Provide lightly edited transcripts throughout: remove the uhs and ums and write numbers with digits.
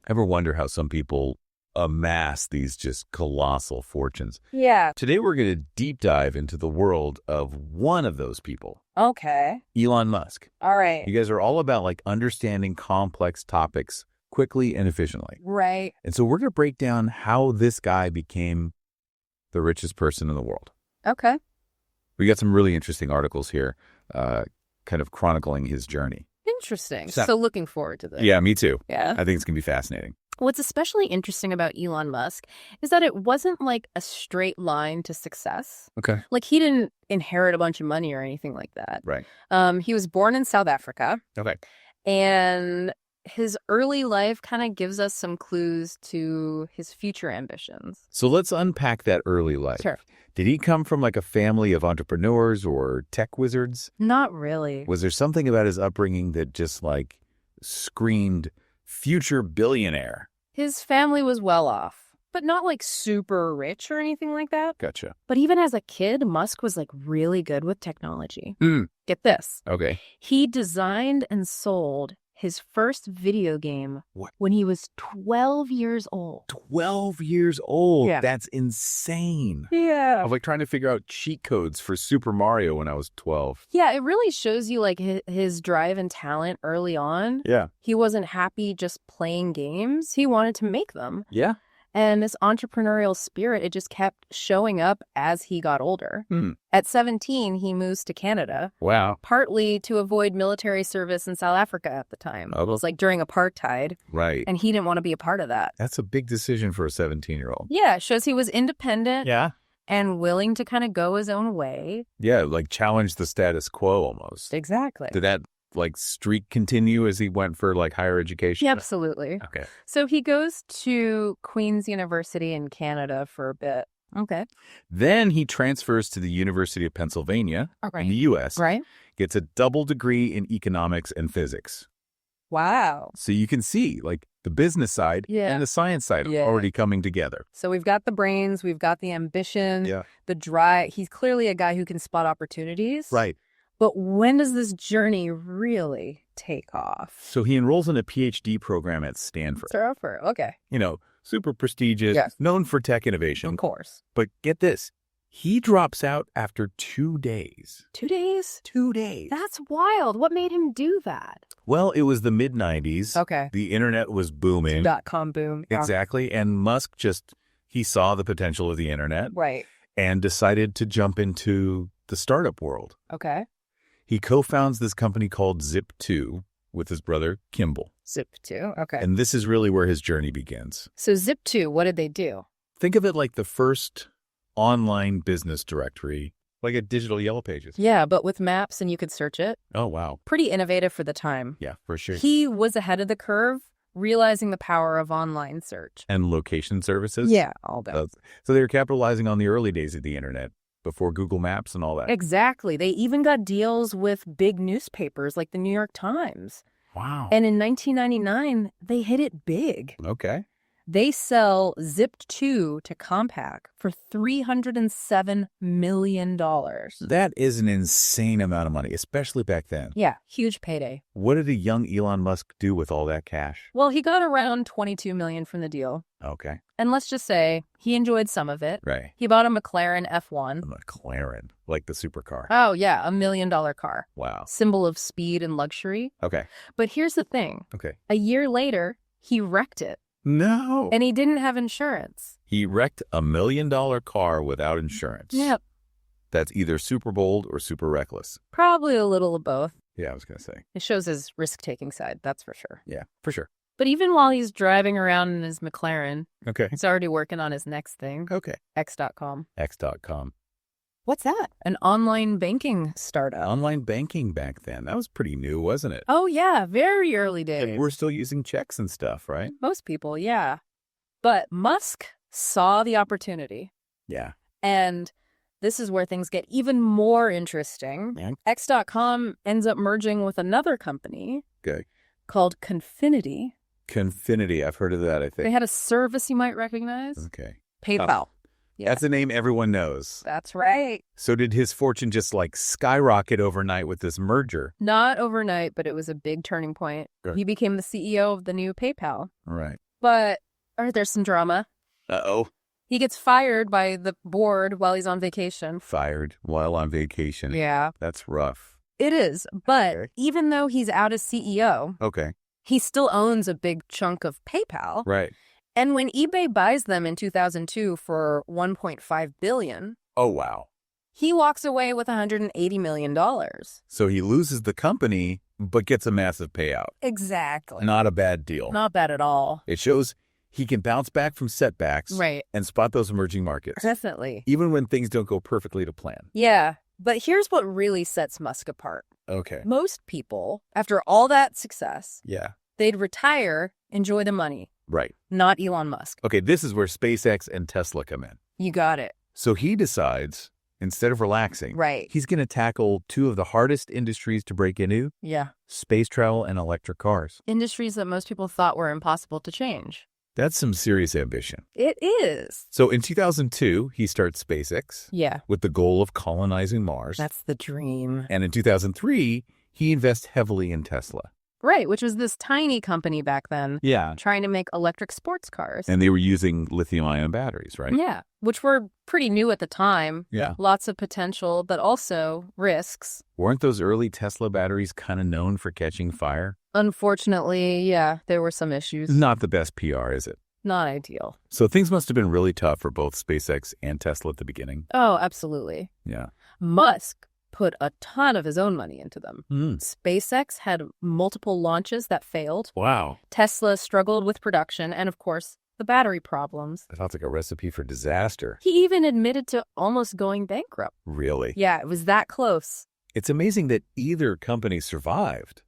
Ever wonder how some people amass these just colossal fortunes? Yeah. Today, we're going to deep dive into the world of one of those people, Okay. Elon Musk. All right. You guys are all about like understanding complex topics quickly and efficiently. Right. And so we're going to break down how this guy became the richest person in the world. Okay. We got some really interesting articles here, kind of chronicling his journey. Interesting. So looking forward to this. Yeah, me too. Yeah. I think it's going to be fascinating. What's especially interesting about Elon Musk is that it wasn't like a straight line to success. Okay. Like he didn't inherit a bunch of money or anything like that. Right. He was born in South Africa. Okay. And his early life kind of gives us some clues to his future ambitions. So let's unpack that early life. Sure. Did he come from like a family of entrepreneurs or tech wizards? Not really. Was there something about his upbringing that just like screamed future billionaire? His family was well off, but not like super rich or anything like that. Gotcha. But even as a kid, Musk was like really good with technology. Get this. Okay. He designed and sold his first video game when he was 12 years old. 12 years old. Yeah. That's insane. Yeah. I was like trying to figure out cheat codes for Super Mario when I was 12. Yeah, it really shows you like his drive and talent early on. Yeah. He wasn't happy just playing games. He wanted to make them. Yeah. And this entrepreneurial spirit, it just kept showing up as he got older. At 17, he moves to Canada. Wow. Partly to avoid military service in South Africa at the time. It was like during apartheid. Right. And he didn't want to be a part of that. That's a big decision for a 17-year-old. Yeah, it shows he was independent. Yeah. And willing to kind of go his own way. Yeah, like challenge the status quo almost. Exactly. Did that like streak continue as he went for like higher education? Yeah, absolutely. Okay. So he goes to Queen's University in Canada for a bit. Okay. Then he transfers to the University of Pennsylvania in the U.S. Right. Gets a double degree in economics and physics. Wow. So you can see like the business side and the science side are already coming together. So we've got the brains, we've got the ambition, the drive. He's clearly a guy who can spot opportunities. Right. But when does this journey really take off? So he enrolls in a PhD program at Stanford. Stanford, okay. You know, super prestigious, known for tech innovation. Of course. But get this, he drops out after 2 days. 2 days? 2 days. That's wild. What made him do that? Well, it was the mid-90s. Okay. The internet was booming. .com boom. Exactly. And Musk he saw the potential of the internet. Right. And decided to jump into the startup world. Okay. He co-founds this company called Zip2 with his brother, Kimball. Zip2, okay. And this is really where his journey begins. So Zip2, what did they do? Think of it like the first online business directory, like a digital Yellow Pages. Yeah, but with maps and you could search it. Oh, wow. Pretty innovative for the time. Yeah, for sure. He was ahead of the curve, realizing the power of online search. And location services. Yeah, all that. So they were capitalizing on the early days of the internet. Before Google Maps and all that. Exactly. They even got deals with big newspapers like the New York Times. Wow. And in 1999, they hit it big. Okay. They sell Zip2 to Compaq for $307 million. That is an insane amount of money, especially back then. Yeah, huge payday. What did a young Elon Musk do with all that cash? Well, he got around $22 million from the deal. Okay. And let's just say he enjoyed some of it. Right. He bought a McLaren F1. A McLaren, like the supercar. Oh, yeah, $1 million car. Wow. Symbol of speed and luxury. Okay. But here's the thing. Okay. A year later, he wrecked it. No. And he didn't have insurance. He wrecked $1 million car without insurance. Yep. That's either super bold or super reckless. Probably a little of both. Yeah, I was going to say. It shows his risk-taking side, that's for sure. Yeah, for sure. But even while he's driving around in his McLaren, okay, he's already working on his next thing. Okay. X.com. X.com. What's that? An online banking startup. Online banking back then. That was pretty new, wasn't it? Oh, yeah. Very early days. And we're still using checks and stuff, right? Most people, yeah. But Musk saw the opportunity. Yeah. And this is where things get even more interesting. Yeah. X.com ends up merging with another company called Confinity. Confinity. I've heard of that, I think. They had a service you might recognize. Okay. PayPal. Yeah. That's a name everyone knows. That's right. So did his fortune just like skyrocket overnight with this merger? Not overnight, but it was a big turning point. Good. He became the CEO of the new PayPal. Right. But there's some drama. Uh-oh. He gets fired by the board while he's on vacation. Fired while on vacation. Yeah. That's rough. It is. But Okay. even though he's out as CEO, Okay. he still owns a big chunk of PayPal. Right. And when eBay buys them in 2002 for $1.5 billion, Oh, wow. he walks away with $180 million. So he loses the company, but gets a massive payout. Exactly. Not a bad deal. Not bad at all. It shows he can bounce back from setbacks Right. and spot those emerging markets, Definitely. even when things don't go perfectly to plan. Yeah. But here's what really sets Musk apart. Okay. Most people, after all that success, Yeah. they'd retire, enjoy the money. Right. Not Elon Musk. Okay, this is where SpaceX and Tesla come in. You got it. So he decides, instead of relaxing, Right. he's going to tackle two of the hardest industries to break into, Yeah. space travel and electric cars. Industries that most people thought were impossible to change. That's some serious ambition. It is. So in 2002, he starts SpaceX Yeah. with the goal of colonizing Mars. That's the dream. And in 2003, he invests heavily in Tesla. Right, which was this tiny company back then Yeah. trying to make electric sports cars. And they were using lithium-ion batteries, right? Yeah, which were pretty new at the time. Yeah. Lots of potential, but also risks. Weren't those early Tesla batteries kind of known for catching fire? Unfortunately, yeah, there were some issues. Not the best PR, is it? Not ideal. So things must have been really tough for both SpaceX and Tesla at the beginning. Oh, absolutely. Yeah. Musk put a ton of his own money into them. Mm. SpaceX had multiple launches that failed. Wow. Tesla struggled with production and, of course, the battery problems. That sounds like a recipe for disaster. He even admitted to almost going bankrupt. Really? Yeah, it was that close. It's amazing that either company survived,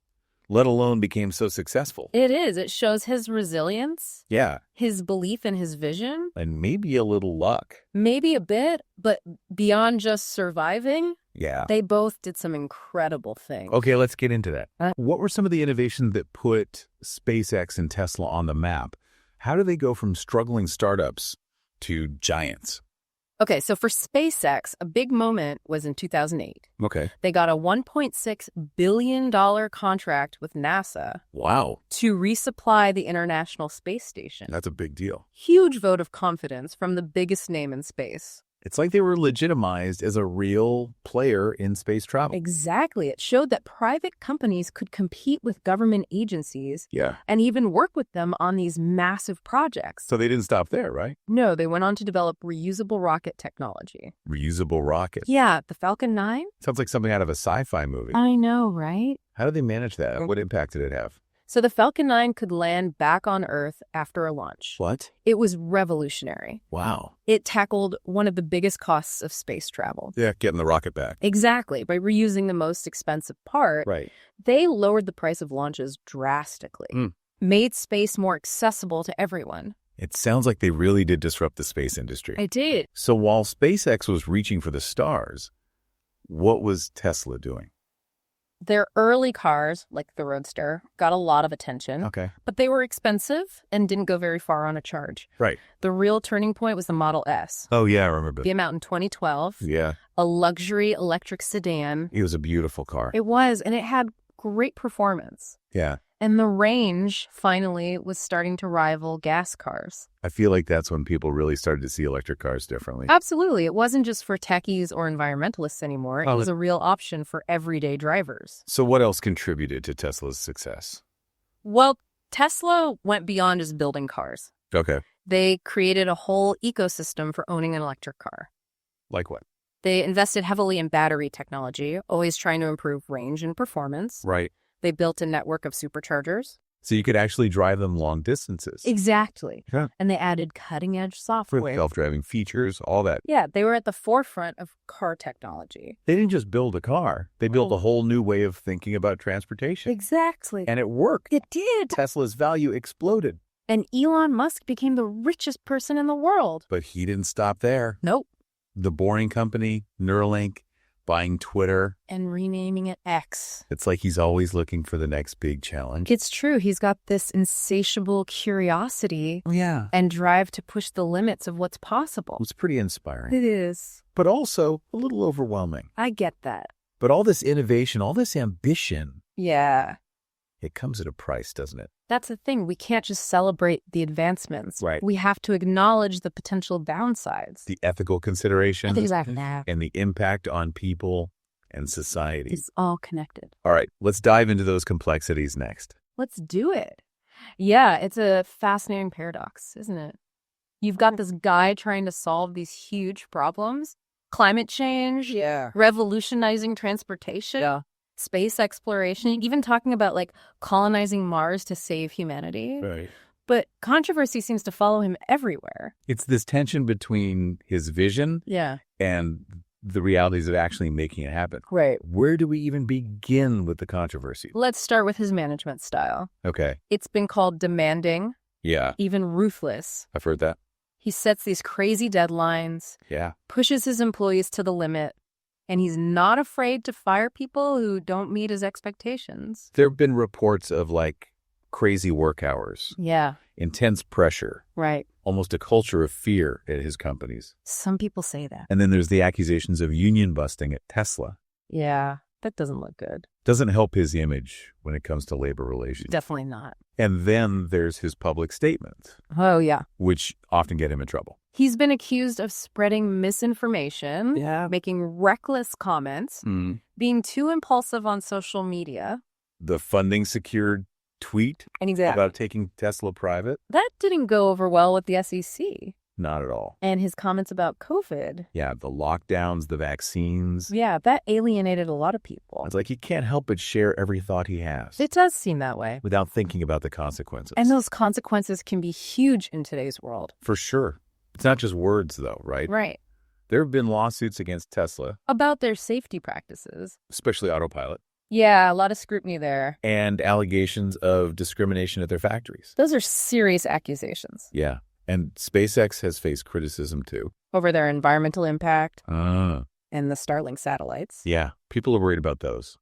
let alone became so successful. It is. It shows his resilience, Yeah. his belief in his vision, And maybe a little luck. maybe a bit, but beyond just surviving, Yeah. they both did some incredible things. Okay, let's get into that. Uh, What were some of the innovations that put SpaceX and Tesla on the map? How do they go from struggling startups to giants? Okay, so for SpaceX, a big moment was in 2008. Okay. They got a $1.6 billion contract with NASA Wow. to resupply the International Space Station. That's a big deal. Huge vote of confidence from the biggest name in space. It's like they were legitimized as a real player in space travel. Exactly. It showed that private companies could compete with government agencies Yeah. and even work with them on these massive projects. So they didn't stop there, right? No, they went on to develop reusable rocket technology. Reusable rockets. Yeah, the Falcon 9? Sounds like something out of a sci-fi movie. I know, right? How did they manage that? What impact did it have? So the Falcon 9 could land back on Earth after a launch. What? It was revolutionary. Wow. It tackled one of the biggest costs of space travel. Yeah, getting the rocket back. Exactly. By reusing the most expensive part, Right. they lowered the price of launches drastically, made space more accessible to everyone. It sounds like they really did disrupt the space industry. I did. So while SpaceX was reaching for the stars, what was Tesla doing? Their early cars, like the Roadster, got a lot of attention, Okay. but they were expensive and didn't go very far on a charge. Right. The real turning point was the Model S. Oh, yeah, I remember. Came out in 2012, Yeah. a luxury electric sedan. It was a beautiful car. It was, and it had great performance. Yeah. And the range, finally, was starting to rival gas cars. I feel like that's when people really started to see electric cars differently. Absolutely. It wasn't just for techies or environmentalists anymore. It Oh, was a real option for everyday drivers. So what else contributed to Tesla's success? Well, Tesla went beyond just building cars. Okay. They created a whole ecosystem for owning an electric car. Like what? They invested heavily in battery technology, always trying to improve range and performance. Right. They built a network of superchargers. So you could actually drive them long distances. Exactly. Yeah. And they added cutting-edge With software. self-driving features, all that. Yeah, they were at the forefront of car technology. They didn't just build a car. They built a whole new way of thinking about transportation. Exactly. And it worked. It did. Tesla's value exploded. And Elon Musk became the richest person in the world. But he didn't stop there. Nope. The Boring Company, Neuralink, buying Twitter. And renaming it X. It's like he's always looking for the next big challenge. It's true. He's got this insatiable curiosity and drive to push the limits of what's possible. It's pretty inspiring. It is. But also a little overwhelming. I get that. But all this innovation, all this ambition, Yeah. it comes at a price, doesn't it? That's the thing. We can't just celebrate the advancements. Right. We have to acknowledge the potential downsides. The ethical considerations Exactly. and the impact on people and society. It's all connected. All right, let's dive into those complexities next. Let's do it. Yeah, it's a fascinating paradox, isn't it? You've got this guy trying to solve these huge problems. Climate change, revolutionizing transportation, space exploration, even talking about like colonizing Mars to save humanity. Right. But controversy seems to follow him everywhere. It's this tension between his vision and the realities of actually making it happen. Right. Where do we even begin with the controversy? Let's start with his management style. Okay. It's been called demanding, Yeah, even ruthless. I've heard that. He sets these crazy deadlines, pushes his employees to the limit, and he's not afraid to fire people who don't meet his expectations. There have been reports of like crazy work hours, intense pressure, Right. almost a culture of fear at his companies. Some people say that. And then there's the accusations of union busting at Tesla. Yeah, that doesn't look good. Doesn't help his image when it comes to labor relations. Definitely not. And then there's his public statements, Oh, yeah. which often get him in trouble. He's been accused of spreading misinformation, making reckless comments, being too impulsive on social media. The funding secured tweet about taking Tesla private? That didn't go over well with the SEC. Not at all. And his comments about COVID. Yeah, the lockdowns, the vaccines. Yeah, that alienated a lot of people. It's like he can't help but share every thought he has. It does seem that way. Without thinking about the consequences. And those consequences can be huge in today's world. For sure. It's not just words, though, right? Right. There have been lawsuits against Tesla. About their safety practices. Especially autopilot. Yeah, a lot of scrutiny there. And allegations of discrimination at their factories. Those are serious accusations. Yeah. And SpaceX has faced criticism, too. Over their environmental impact. And the Starlink satellites. Yeah. People are worried about those.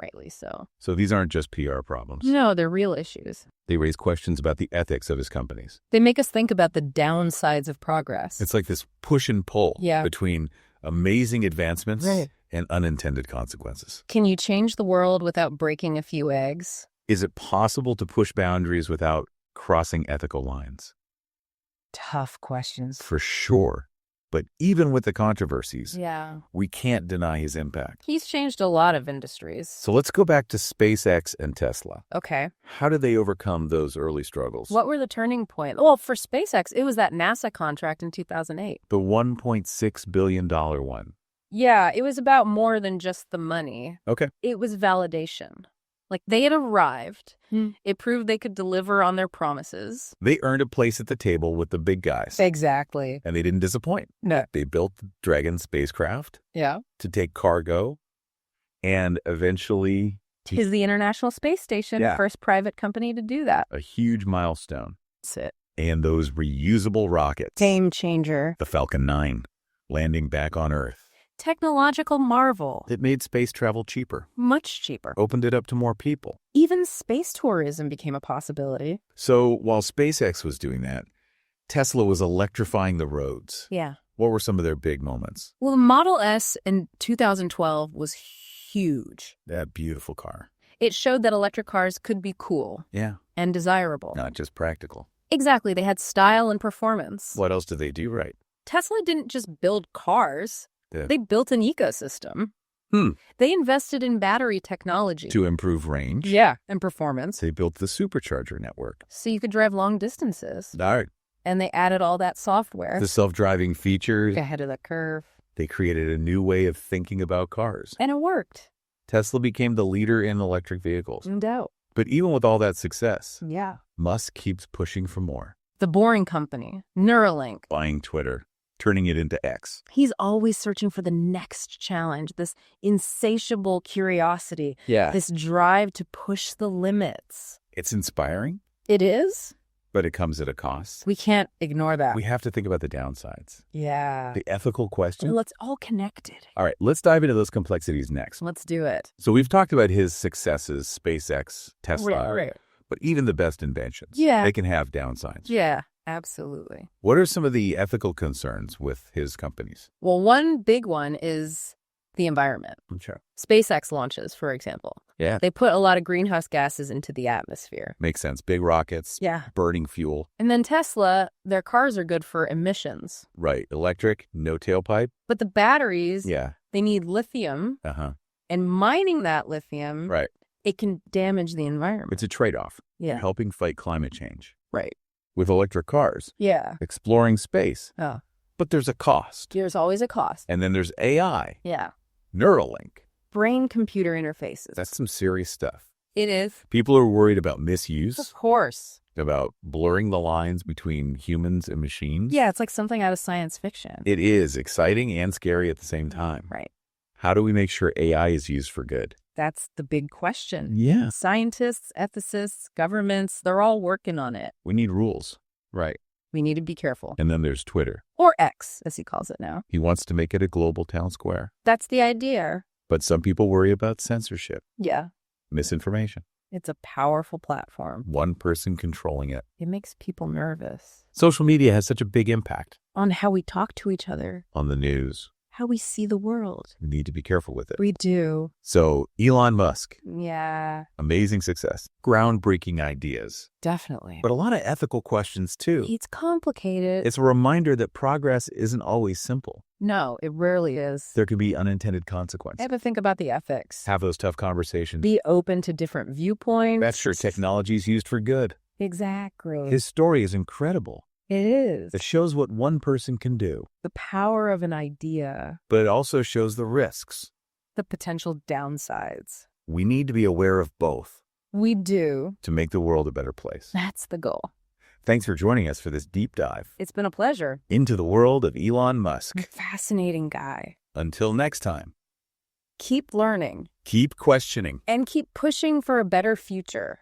Rightly so. So these aren't just PR problems. No, they're real issues. They raise questions about the ethics of his companies. They make us think about the downsides of progress. It's like this push and pull Yeah. between amazing advancements and unintended consequences. Can you change the world without breaking a few eggs? Is it possible to push boundaries without crossing ethical lines? Tough questions. For sure. But even with the controversies, Yeah. we can't deny his impact. He's changed a lot of industries. So let's go back to SpaceX and Tesla. Okay. How did they overcome those early struggles? What were the turning points? Well, for SpaceX, it was that NASA contract in 2008. The $1.6 billion one. Yeah, it was about more than just the money. Okay. It was validation. Like, they had arrived. It proved they could deliver on their promises. They earned a place at the table with the big guys. Exactly. And they didn't disappoint. No. They built the Dragon spacecraft Yeah. to take cargo and eventually Tis the International Space Station, first private company to do that. a huge milestone. That's it. And those reusable rockets. Game changer. The Falcon 9 landing back on Earth. Technological marvel. It made space travel cheaper. Much cheaper. Opened it up to more people. Even space tourism became a possibility. So while SpaceX was doing that, Tesla was electrifying the roads. Yeah. What were some of their big moments? Well, the Model S in 2012 was huge. That beautiful car. It showed that electric cars could be cool. Yeah. And desirable. Not just practical. Exactly. They had style and performance. What else did they do right? Tesla didn't just build cars. They built an ecosystem. They invested in battery technology. To improve range. Yeah, and performance. They built the supercharger network. So you could drive long distances. All right. And they added all that software. The self-driving features. Ahead of the curve. They created a new way of thinking about cars. And it worked. Tesla became the leader in electric vehicles. No doubt. But even with all that success, Yeah. Musk keeps pushing for more. The Boring Company, Neuralink. Buying Twitter, turning it into X. He's always searching for the next challenge, this insatiable curiosity, this drive to push the limits. It's inspiring. It is, But it comes at a cost. We can't ignore that. We have to think about the downsides. Yeah. The ethical question. Well, it's all connected. All right, let's dive into those complexities next. Let's do it. So we've talked about his successes, SpaceX, Tesla, Right. but even the best inventions, Yeah. they can have downsides. Yeah, absolutely. What are some of the ethical concerns with his companies? Well, one big one is the environment. Sure. SpaceX launches, for example. Yeah. They put a lot of greenhouse gases into the atmosphere. Makes sense. Big rockets, Yeah. burning fuel. And then Tesla, their cars are good for emissions. Right. Electric, no tailpipe. But the batteries, Yeah. they need lithium. Uh-huh. And mining that lithium, Right. it can damage the environment. It's a trade-off. Yeah. Helping fight climate change. Right. With electric cars, Yeah. exploring space. Oh. But there's a cost. There's always a cost. And then there's AI, Yeah. Neuralink. Brain-computer interfaces. That's some serious stuff. It is. People are worried about misuse, Of course. about blurring the lines between humans and machines. Yeah, it's like something out of science fiction. It is exciting and scary at the same time. Right. How do we make sure AI is used for good? That's the big question. Yeah. Scientists, ethicists, governments, they're all working on it. We need rules. Right. We need to be careful. And then there's Twitter. Or X, as he calls it now. He wants to make it a global town square. That's the idea. But some people worry about censorship, Yeah. misinformation, It's a powerful platform. one person controlling it. It makes people nervous Social media has such a big impact on how we talk to each other, on the news. how we see the world. We need to be careful with it. We do. So Elon Musk, Yeah, amazing success, groundbreaking ideas, definitely. but a lot of ethical questions too. It's complicated. It's a reminder that progress isn't always simple. No, it rarely is. There can be unintended I consequences. have to think about the ethics. Have those tough conversations. Be open to different viewpoints. That's sure technology is used for good. Exactly. His story is incredible. It is. It shows what one person can do, The power of an idea, but it also shows the risks. the potential downsides. We need to be aware of both We do. to make the world a better place. That's the goal. Thanks for joining us for this deep dive It's been a pleasure. into the world of Elon Musk. Fascinating guy. Until next time, Keep learning keep questioning. and keep pushing for a better future.